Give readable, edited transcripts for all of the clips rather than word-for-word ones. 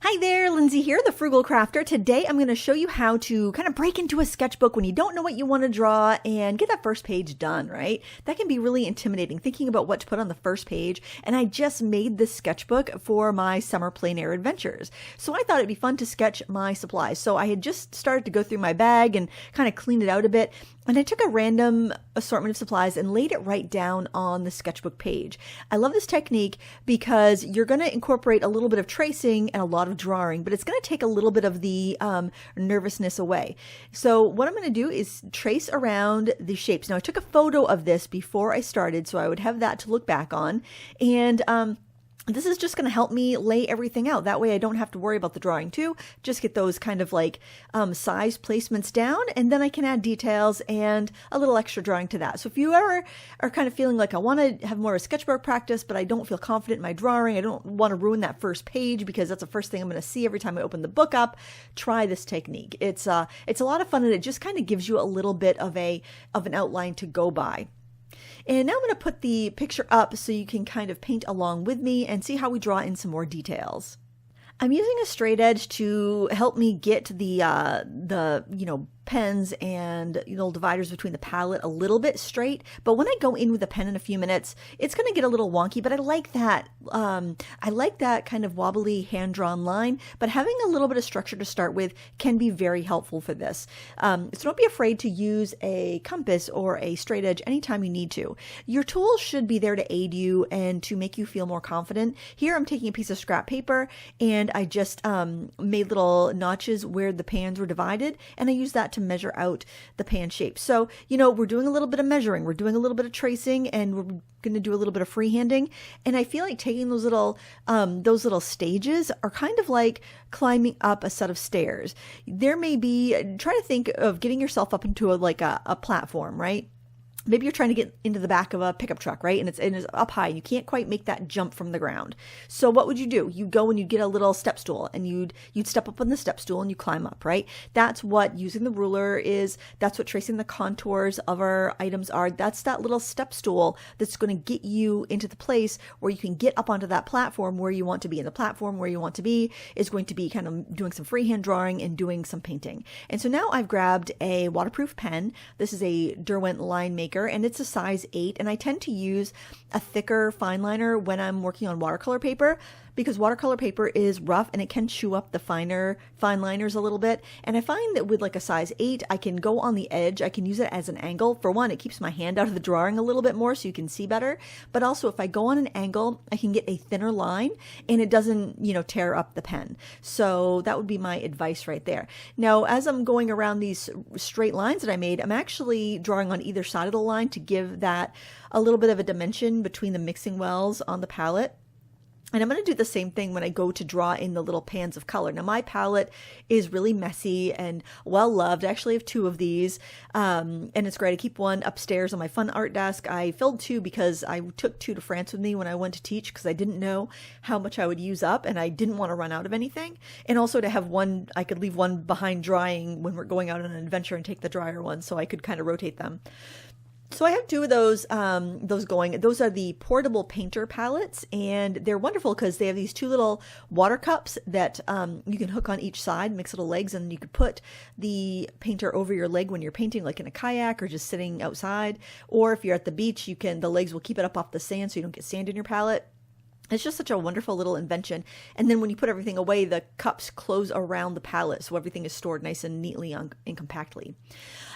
Hi there, Lindsay here, the Frugal Crafter. Today I'm going to show you how to kind of break into a sketchbook when you don't know what you want to draw and get that first page done, right? That can be really intimidating, thinking about what to put on the first page. And I just made this sketchbook for my summer plein air adventures. So I thought it'd be fun to sketch my supplies. So I had just started to go through my bag and kind of clean it out a bit. And I took a random assortment of supplies and laid it right down on the sketchbook page. I love this technique because you're going to incorporate a little bit of tracing and a lot of drawing, but it's going to take a little bit of the nervousness away. So what I'm going to do is trace around the shapes. Now I took a photo of this before I started, so I would have that to look back on. And this is just going to help me lay everything out. That way I don't have to worry about the drawing too. Just get those kind of like size placements down, and then I can add details and a little extra drawing to that. So if you ever are kind of feeling like I want to have more of a sketchbook practice, but I don't feel confident in my drawing, I don't want to ruin that first page because that's the first thing I'm going to see every time I open the book up, try this technique. It's a lot of fun, and it just kind of gives you a little bit of an outline to go by. And now I'm going to put the picture up so you can kind of paint along with me and see how we draw in some more details. I'm using a straight edge to help me get the pens and dividers between the palette a little bit straight. But when I go in with a pen in a few minutes, it's going to get a little wonky, but I like that. I like that kind of wobbly hand-drawn line, but having a little bit of structure to start with can be very helpful for this. So don't be afraid to use a compass or a straight edge anytime you need to. Your tools should be there to aid you and to make you feel more confident. Here I'm taking a piece of scrap paper and I just made little notches where the pans were divided, and I used that to measure out the pan shape. So, we're doing a little bit of measuring, we're doing a little bit of tracing, and we're going to do a little bit of freehanding. And I feel like taking those little stages are kind of like climbing up a set of stairs. There may be, try to think of getting yourself up into a platform, right? Maybe you're trying to get into the back of a pickup truck, right? And it's up high and you can't quite make that jump from the ground. So what would you do? You go and you get a little step stool and you'd step up on the step stool and you climb up, right? That's what using the ruler is. That's what tracing the contours of our items are. That's that little step stool that's going to get you into the place where you can get up onto that platform where you want to be. And the platform where you want to be is going to be kind of doing some freehand drawing and doing some painting. And so now I've grabbed a waterproof pen. This is a Derwent line maker, and it's a size 8, and I tend to use a thicker fine liner when I'm working on watercolor paper because watercolor paper is rough and it can chew up the fine liners a little bit. And I find that with like a size 8, I can go on the edge. I can use it as an angle. For one, it keeps my hand out of the drawing a little bit more so you can see better. But also if I go on an angle, I can get a thinner line and it doesn't, tear up the pen. So that would be my advice right there. Now, as I'm going around these straight lines that I made, I'm actually drawing on either side of the line to give that a little bit of a dimension between the mixing wells on the palette. And I'm going to do the same thing when I go to draw in the little pans of color. Now, my palette is really messy and well-loved. I actually have 2 of these, and it's great. I keep one upstairs on my fun art desk. I filled 2 because I took 2 to France with me when I went to teach because I didn't know how much I would use up, and I didn't want to run out of anything. And also to have one, I could leave one behind drying when we're going out on an adventure and take the drier one, so I could kind of rotate them. So I have 2 of those going. Those are the portable painter palettes, and they're wonderful because they have these 2 little water cups that you can hook on each side, mix little legs, and you could put the painter over your leg when you're painting, like in a kayak or just sitting outside. Or if you're at the beach, the legs will keep it up off the sand so you don't get sand in your palette. It's just such a wonderful little invention. And then when you put everything away, the cups close around the palette, so everything is stored nice and neatly and compactly.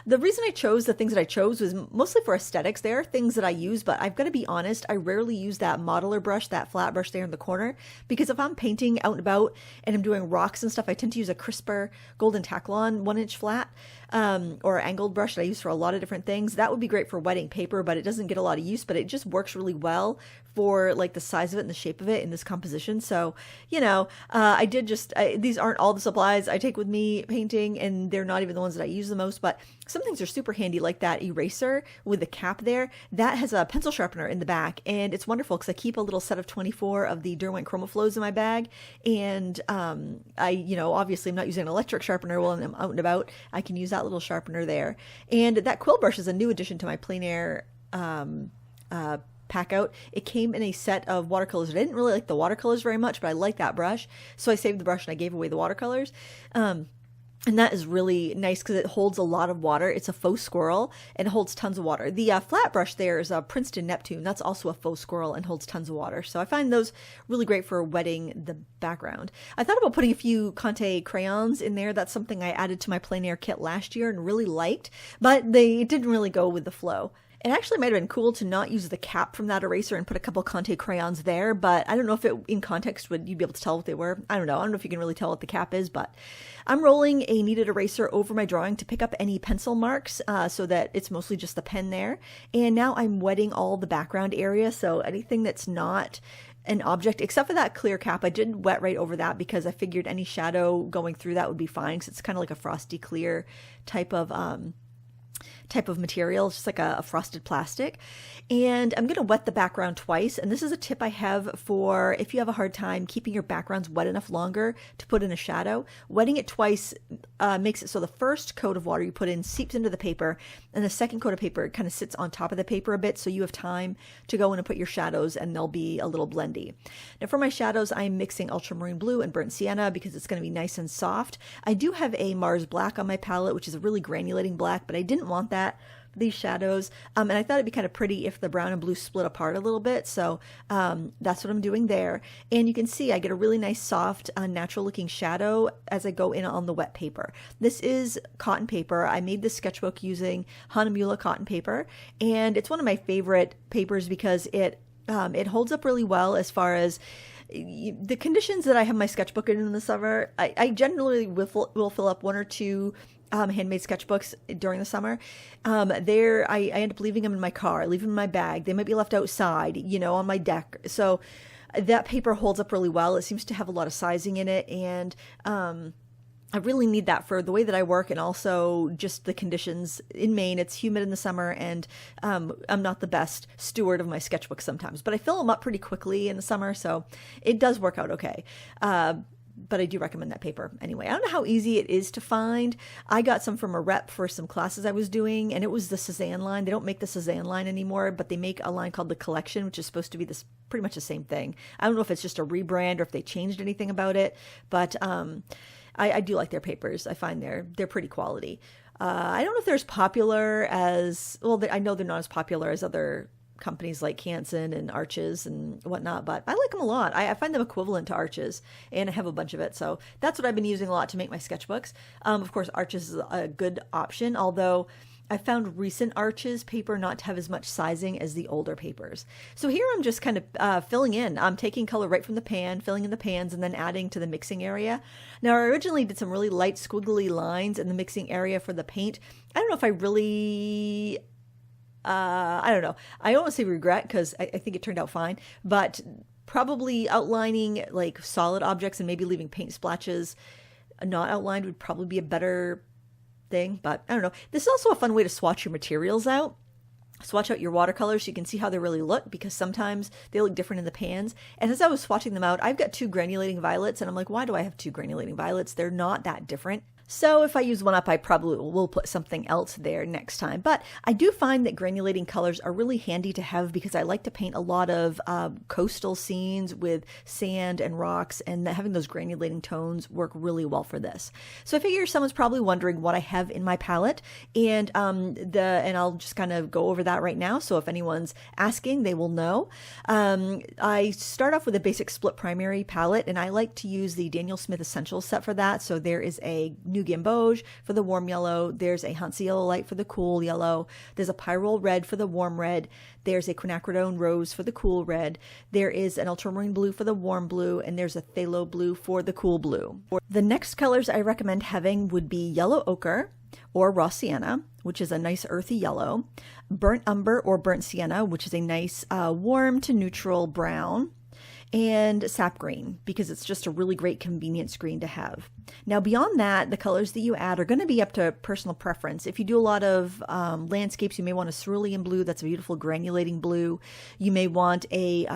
The reason I chose the things that I chose was mostly for aesthetics. There are things that I use, but I've got to be honest, I rarely use that modeler brush, that flat brush there in the corner, because if I'm painting out and about and I'm doing rocks and stuff, I tend to use a crisper Golden Taklon 1-inch flat or angled brush that I use for a lot of different things. That would be great for wetting paper, but it doesn't get a lot of use, but it just works really well for like the size of it and the shape of it in this composition. So, these aren't all the supplies I take with me painting, and they're not even the ones that I use the most, but some things are super handy, like that eraser with the cap there. That has a pencil sharpener in the back, and it's wonderful because I keep a little set of 24 of the Derwent ChromaFlows in my bag, and obviously I'm not using an electric sharpener while I'm out and about. I can use that little sharpener there. And that quill brush is a new addition to my plein air pack out. It came in a set of watercolors. I didn't really like the watercolors very much, but I like that brush. So I saved the brush and I gave away the watercolors. And that is really nice because it holds a lot of water. It's a faux squirrel and it holds tons of water. The flat brush there is a Princeton Neptune. That's also a faux squirrel and holds tons of water. So I find those really great for wetting the background. I thought about putting a few Conte crayons in there. That's something I added to my plein air kit last year and really liked, but it didn't really go with the flow. It actually might have been cool to not use the cap from that eraser and put a couple Conte crayons there, but I don't know if it, in context, would you be able to tell what they were? I don't know if you can really tell what the cap is, but I'm rolling a kneaded eraser over my drawing to pick up any pencil marks so that it's mostly just the pen there. And now I'm wetting all the background area, so anything that's not an object, except for that clear cap, I did wet right over that because I figured any shadow going through that would be fine because it's kind of like a frosty clear type of material. It's just like a frosted plastic. And I'm going to wet the background twice. And this is a tip I have for if you have a hard time keeping your backgrounds wet enough longer to put in a shadow. Wetting it twice makes it so the first coat of water you put in seeps into the paper, and the second coat of paper kind of sits on top of the paper a bit, so you have time to go in and put your shadows and they'll be a little blendy. Now for my shadows, I'm mixing ultramarine blue and burnt sienna because it's going to be nice and soft. I do have a Mars black on my palette, which is a really granulating black, but I didn't want that for these shadows. And I thought it'd be kind of pretty if the brown and blue split apart a little bit. So that's what I'm doing there. And you can see I get a really nice, soft, natural looking shadow as I go in on the wet paper. This is cotton paper. I made this sketchbook using Hahnemühle cotton paper. And it's one of my favorite papers because it holds up really well as far as the conditions that I have my sketchbook in the summer. I generally will fill up one or two handmade sketchbooks during the summer. I end up leaving them in my car, leave them in my bag. They might be left outside, on my deck. So that paper holds up really well. It seems to have a lot of sizing in it, and I really need that for the way that I work and also just the conditions in Maine. It's humid in the summer, and I'm not the best steward of my sketchbook sometimes, but I fill them up pretty quickly in the summer, so it does work out okay. But I do recommend that paper anyway. I don't know how easy it is to find. I got some from a rep for some classes I was doing, and it was the Cezanne line. They don't make the Cezanne line anymore, but they make a line called the Collection, which is supposed to be this pretty much the same thing. I don't know if it's just a rebrand or if they changed anything about it, but I do like their papers. I find they're pretty quality. I don't know if they're as popular as, well, I know they're not as popular as other companies like Canson and Arches and whatnot, but I like them a lot. I find them equivalent to Arches, and I have a bunch of it. So that's what I've been using a lot to make my sketchbooks. Of course, Arches is a good option, although I found recent Arches paper not to have as much sizing as the older papers. So here I'm just kind of filling in. I'm taking color right from the pan, filling in the pans, and then adding to the mixing area. Now, I originally did some really light squiggly lines in the mixing area for the paint. I don't know if I really... I don't know. I don't want to say regret because I think it turned out fine, but probably outlining like solid objects and maybe leaving paint splashes not outlined would probably be a better thing, but I don't know. This is also a fun way to swatch your materials out. Swatch out your watercolors so you can see how they really look, because sometimes they look different in the pans. And as I was swatching them out, I've got two granulating violets, and I'm like, why do I have two granulating violets? They're not that different. So if I use one up, I probably will put something else there next time. But I do find that granulating colors are really handy to have because I like to paint a lot of coastal scenes with sand and rocks, and having those granulating tones work really well for this. So I figure someone's probably wondering what I have in my palette, and I'll just kind of go over that right now. So if anyone's asking, they will know. I start off with a basic split primary palette, and I like to use the Daniel Smith Essentials set for that. So there is a New Gamboge for the warm yellow. There's a Hansa Yellow Light for the cool yellow. There's a Pyrrole Red for the warm red. There's a Quinacridone Rose for the cool red. There is an Ultramarine Blue for the warm blue, and there's a Phthalo Blue for the cool blue. The next colors I recommend having would be Yellow Ochre or Raw Sienna, which is a nice earthy yellow, Burnt Umber or Burnt Sienna, which is a nice warm to neutral brown, and sap green, because it's just a really great convenience green to have. Now beyond that, the colors that you add are going to be up to personal preference. If you do a lot of landscapes, you may want a cerulean blue. That's a beautiful granulating blue. You may want a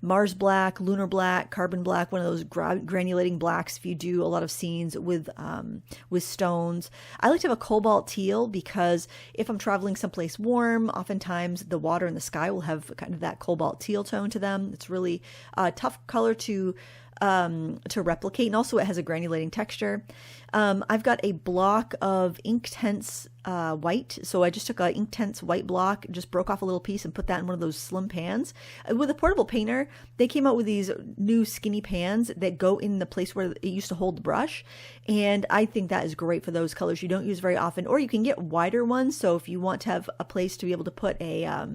Mars black, lunar black, carbon black, one of those granulating blacks if you do a lot of scenes with stones. I like to have a cobalt teal because if I'm traveling someplace warm, oftentimes the water and the sky will have kind of that cobalt teal tone to them. It's really tough color to replicate, and also it has a granulating texture. I've got a block of Inktense white, so I just took a Inktense white block, just broke off a little piece and put that in one of those slim pans. With a portable painter, they came out with these new skinny pans that go in the place where it used to hold the brush, and I think that is great for those colors you don't use very often. Or you can get wider ones, so if you want to have a place to be able to put a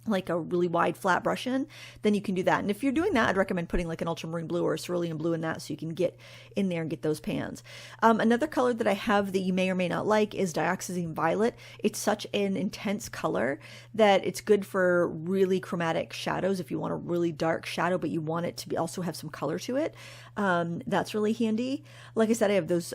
like a really wide flat brush in, then you can do that. And if you're doing that, I'd recommend putting like an ultramarine blue or a cerulean blue in that so you can get in there and get those pans. Another color that I have that you may or may not like is dioxazine violet. It's such an intense color that it's good for really chromatic shadows. If you want a really dark shadow, but you want it to be also have some color to it, that's really handy. Like I said, I have those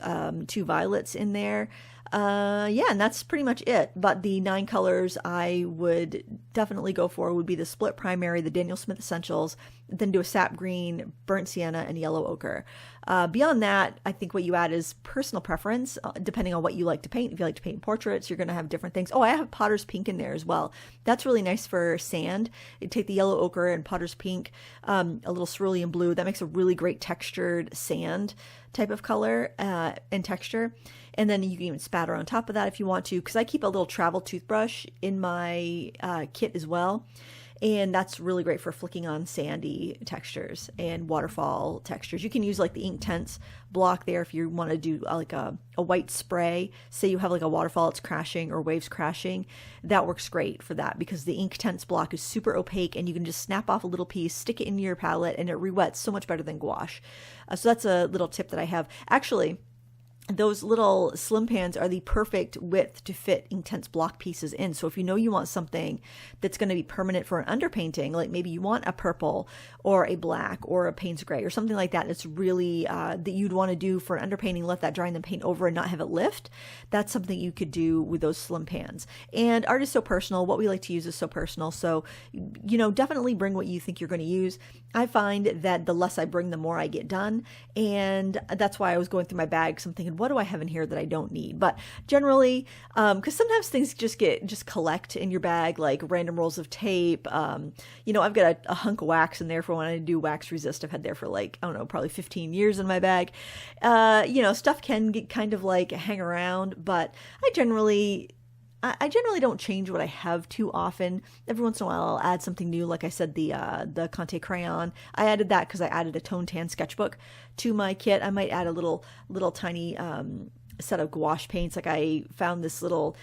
2 violets in there. Yeah, and that's pretty much it. But the 9 colors I would definitely go for would be the split primary, the Daniel Smith Essentials, then do a sap green, burnt sienna, and yellow ochre. Beyond that, I think what you add is personal preference, depending on what you like to paint. If you like to paint portraits, you're going to have different things. Oh, I have Potter's Pink in there as well. That's really nice for sand. You take the yellow ochre and Potter's Pink, a little cerulean blue. That makes a really great textured sand type of color and texture. And then you can even spatter on top of that if you want to, because I keep a little travel toothbrush in my kit as well. And that's really great for flicking on sandy textures and waterfall textures. You can use like the Inktense block there if you want to do like a white spray. Say you have like a waterfall, it's crashing or waves crashing. That works great for that because the Inktense block is super opaque and you can just snap off a little piece, stick it in your palette, and it re-wets so much better than gouache. So that's a little tip that I have. Actually, those little slim pans are the perfect width to fit Inktense block pieces in. So if you know you want something that's going to be permanent for an underpainting, like maybe you want a purple or a black or a Payne's gray or something like that, it's really that you'd want to do for an underpainting, let that dry and then paint over and not have it lift. That's something you could do with those slim pans. And art is so personal. What we like to use is so personal. So, you know, definitely bring what you think you're going to use. I find that the less I bring, the more I get done. And that's why I was going through my bag, so I'm thinking, what do I have in here that I don't need? But generally, because sometimes things just collect in your bag, like random rolls of tape. You know, I've got a hunk of wax in there for when I do wax resist. I've had there for like, I don't know, probably 15 years in my bag. You know, stuff can get kind of like hang around, but I generally don't change what I have too often. Every once in a while, I'll add something new. Like I said, the Conte crayon. I added that because I added a tone tan sketchbook to my kit. I might add a little tiny set of gouache paints. Like I found this little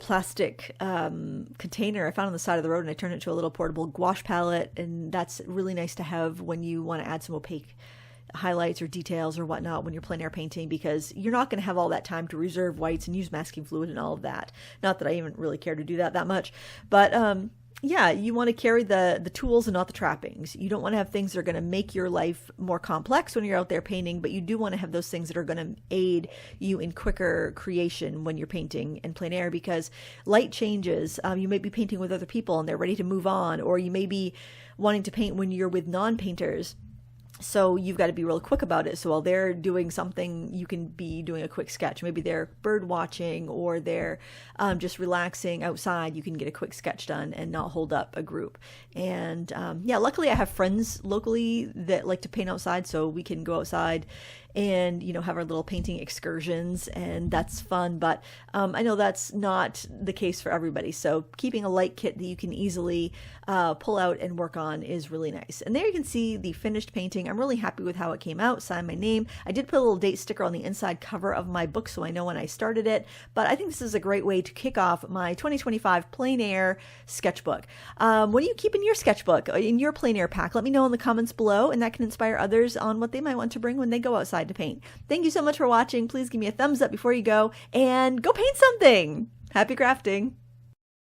plastic container I found on the side of the road, and I turned it into a little portable gouache palette. And that's really nice to have when you want to add some opaque highlights or details or whatnot when you're plein air painting, because you're not going to have all that time to reserve whites and use masking fluid and all of that. Not that I even really care to do that much, but yeah, you want to carry the tools and not the trappings. You don't want to have things that are going to make your life more complex when you're out there painting, but you do want to have those things that are going to aid you in quicker creation when you're painting in plein air, because light changes. You may be painting with other people and they're ready to move on, or you may be wanting to paint when you're with non-painters. So you've got to be real quick about it. So while they're doing something, you can be doing a quick sketch. Maybe they're bird watching or they're just relaxing outside. You can get a quick sketch done and not hold up a group. And yeah, luckily I have friends locally that like to paint outside, so we can go outside and, you know, have our little painting excursions, and that's fun. But I know that's not the case for everybody. So keeping a light kit that you can easily pull out and work on is really nice. And there you can see the finished painting. I'm really happy with how it came out. Signed my name. I did put a little date sticker on the inside cover of my book so I know when I started it. But I think this is a great way to kick off my 2025 plein air sketchbook. What do you keep in your sketchbook, in your plein air pack? Let me know in the comments below, and that can inspire others on what they might want to bring when they go outside to paint. Thank you so much for watching. Please give me a thumbs up before you go, and go paint something. Happy crafting.